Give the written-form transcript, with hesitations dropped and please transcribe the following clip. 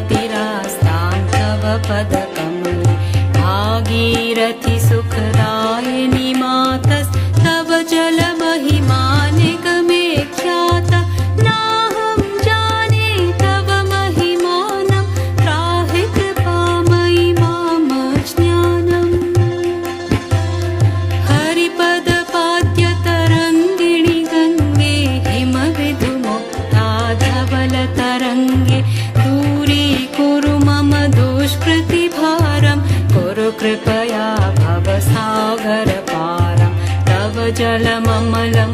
रतिरास्तां तव पदकमले भागीरथि सुखदायिनि मातस्तव जलमहिमा निगमे ख्याता नाहं जाने तव महिमानं त्राहि कृपामयि मामज्ञानम् हरिपदपाद्यतरङ्गिणि गङ्गे हिमविधुमुक्ता धवलतरङ्गे दूरीकुरु मम दुष्कृतिभारं कुरु कृपया भवसागरपारं तव जलममलं